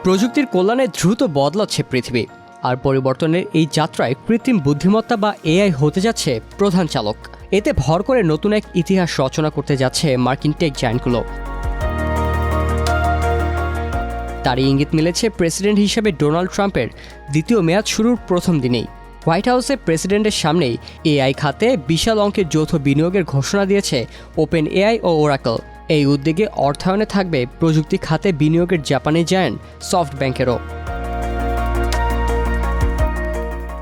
প্রযুক্তির কল্যাণে দ্রুত বদলাচ্ছে পৃথিবী, আর পরিবর্তনের এই যাত্রায় কৃত্রিম বুদ্ধিমত্তা বা এআই হতে যাচ্ছে প্রধান চালক। এতে ভর করে নতুন এক ইতিহাস রচনা করতে যাচ্ছে মার্কিন টেক জায়ান্টগুলো। তারই ইঙ্গিত মিলেছে প্রেসিডেন্ট হিসেবে ডোনাল্ড ট্রাম্পের দ্বিতীয় মেয়াদ শুরুর প্রথম দিনেই। হোয়াইট হাউসে প্রেসিডেন্টের সামনেই এআই খাতে বিশাল অঙ্কের যৌথ বিনিয়োগের ঘোষণা দিয়েছে ওপেন এআই ও ওরাকল। এই উদ্যোগে অর্থায়নে থাকবে প্রযুক্তি খাতে বিনিয়োগের জাপানি জায়ান্ট সফটব্যাংকেরও।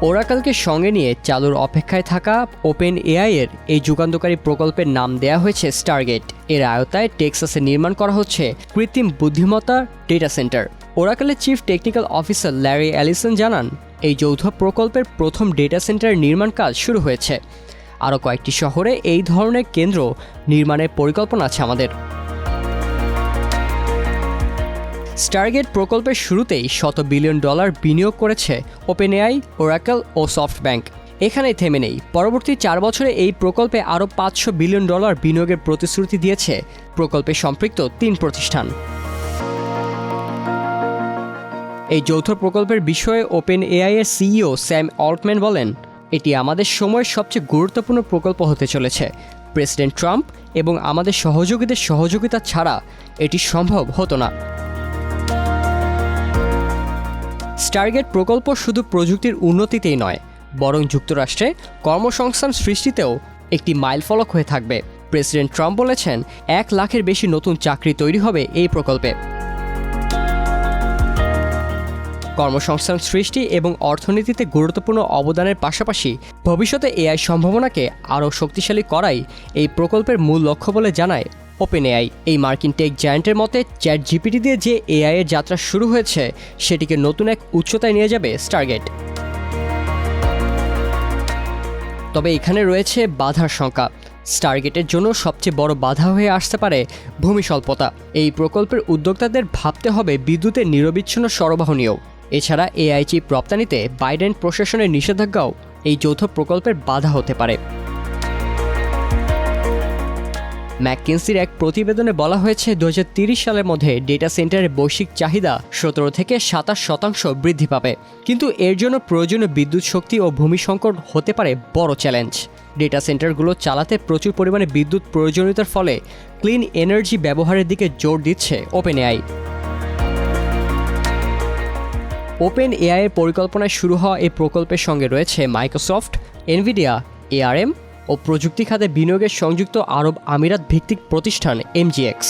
ওরাকলকে সঙ্গে নিয়ে চালুর অপেক্ষায় থাকা ওপেন এআই এর এই যুগান্তকারী প্রকল্পের নাম দেয়া হয়েছে স্টারগেট। এর আওতায় টেক্সাসে নির্মাণ করা হচ্ছে কৃত্রিম বুদ্ধিমত্তা ডেটা সেন্টার। ওরাকলের chief technical officer Larry Ellison জানান, এই যৌথ প্রকল্পের প্রথম ডেটা সেন্টারের নির্মাণ কাজ শুরু হয়েছে। আরও কয়েকটি শহরে এই ধরনের কেন্দ্র নির্মাণের পরিকল্পনা আছে আমাদের। স্টারগেট প্রকল্পের শুরুতেই $100 বিলিয়ন বিনিয়োগ করেছে ওপেন এআই, ওরাকল ও সফটব্যাংক। এখানেই থেমে নেই, পরবর্তী 4 বছরে এই প্রকল্পে আরও $500 বিলিয়ন বিনিয়োগের প্রতিশ্রুতি দিয়েছে প্রকল্পে সম্পৃক্ত 3 প্রতিষ্ঠান। এই যৌথ প্রকল্পের বিষয়ে ওপেন এআই এর সিইও স্যাম অল্টম্যান বলেন, এটি আমাদের সময়ের সবচেয়ে গুরুত্বপূর্ণ প্রকল্প হতে চলেছে। প্রেসিডেন্ট ট্রাম্প এবং আমাদের সহযোগীদের সহযোগিতা ছাড়া এটি সম্ভব হতো না। স্টারগেট প্রকল্প শুধু প্রযুক্তির উন্নতিতেই নয়, বরং যুক্তরাষ্ট্রে কর্মসংস্থান সৃষ্টিতেও একটি মাইলফলক হয়ে থাকবে। প্রেসিডেন্ট ট্রাম্প বলেছেন, 1 লাখের বেশি নতুন চাকরি তৈরি হবে এই প্রকল্পে। কর্মসংস্থান সৃষ্টি এবং অর্থনীতিতে গুরুত্বপূর্ণ অবদানের পাশাপাশি ভবিষ্যতে এআই সম্ভাবনাকে আরও শক্তিশালী করাই এই প্রকল্পের মূল লক্ষ্য বলে জানায় ওপেন এআই। এই মার্কিন টেক জায়ান্টের মতে চ্যাট জিপিটি দিয়ে যে এআই এর যাত্রা শুরু হয়েছে সেটিকে নতুন এক উচ্চতায় নিয়ে যাবে স্টারগেট। তবে এখানে রয়েছে বাধার সংখ্যা। স্টারগেটের জন্য সবচেয়ে বড় বাধা হয়ে আসতে পারে ভূমি স্বল্পতা। এই প্রকল্পের উদ্যোক্তাদের ভাবতে হবে বিদ্যুতের নিরবিচ্ছিন্ন সরবরাহ নিয়েও। এছাড়া এআই চিপ রপ্তানিতে বাইডেন প্রশাসনের নিষেধাজ্ঞাও এই যৌথ প্রকল্পের বাধা হতে পারে। ম্যাককিনসির এক প্রতিবেদনে বলা হয়েছে 2030 সালের মধ্যে ডেটা সেন্টারের বৈশ্বিক চাহিদা 17 থেকে 27% বৃদ্ধি পাবে। কিন্তু এর জন্য প্রয়োজনীয় বিদ্যুৎ শক্তি ও ভূমি সংকট হতে পারে বড় চ্যালেঞ্জ। ডেটা সেন্টারগুলো চালাতে প্রচুর পরিমাণে বিদ্যুৎ প্রয়োজনীয়তার ফলে ক্লিন এনার্জি ব্যবহারের দিকে জোর দিচ্ছে ওপেন এআই। ওপেন এআই এর পরিকল্পনায় শুরু হওয়া এই প্রকল্পের সঙ্গে রয়েছে মাইক্রোসফট, এনভিডিয়া, এআরএম ও প্রযুক্তি খাতে বিনিয়োগের সংযুক্ত আরব আমিরাত ভিত্তিক প্রতিষ্ঠান এমজিএক্স।